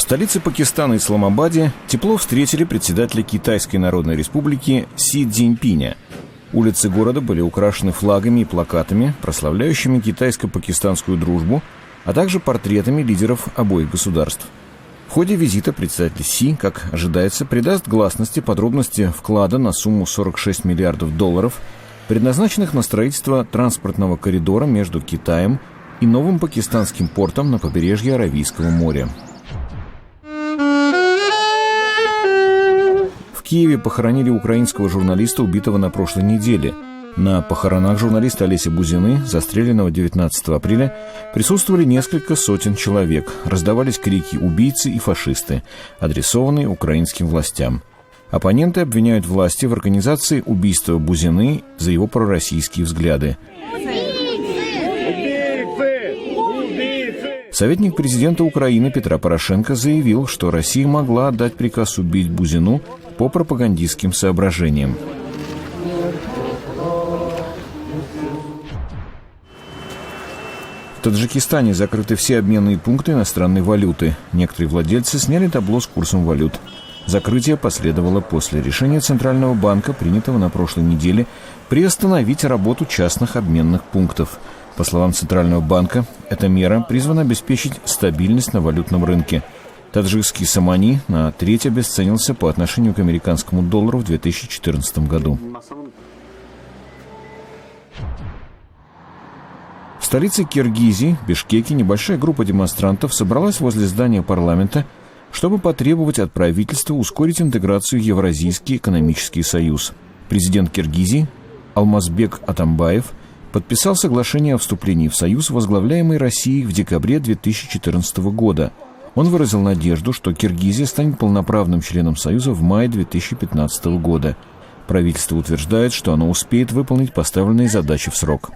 столице Пакистана, Исламабаде, тепло встретили председателя Китайской Народной Республики Си Цзиньпиня. Улицы города были украшены флагами и плакатами, прославляющими китайско-пакистанскую дружбу, а также портретами лидеров обоих государств. В ходе визита председатель Си, как ожидается, придаст гласности подробности вклада на сумму $46 миллиардов, предназначенных на строительство транспортного коридора между Китаем и новым пакистанским портом на побережье Аравийского моря. В Киеве похоронили украинского журналиста, убитого на прошлой неделе. На похоронах журналиста Олеся Бузины, застреленного 19 апреля, присутствовали несколько сотен человек. Раздавались крики «убийцы» и «фашисты», адресованные украинским властям. Оппоненты обвиняют власти в организации убийства Бузины за его пророссийские взгляды. Советник президента Украины Петра Порошенко заявил, что Россия могла отдать приказ убить Бузину по пропагандистским соображениям. В Таджикистане закрыты все обменные пункты иностранной валюты. Некоторые владельцы сняли табло с курсом валют. Закрытие последовало после решения Центрального банка, принятого на прошлой неделе, приостановить работу частных обменных пунктов. По словам Центрального банка, эта мера призвана обеспечить стабильность на валютном рынке. Таджикский самани на треть обесценился по отношению к американскому доллару в 2014 году. В столице Киргизии, Бишкеке, небольшая группа демонстрантов собралась возле здания парламента, чтобы потребовать от правительства ускорить интеграцию в Евразийский экономический союз. Президент Киргизии Алмазбек Атамбаев подписал соглашение о вступлении в союз, возглавляемый Россией в декабре 2014 года. Он выразил надежду, что Киргизия станет полноправным членом союза в мае 2015 года. Правительство утверждает, что оно успеет выполнить поставленные задачи в срок.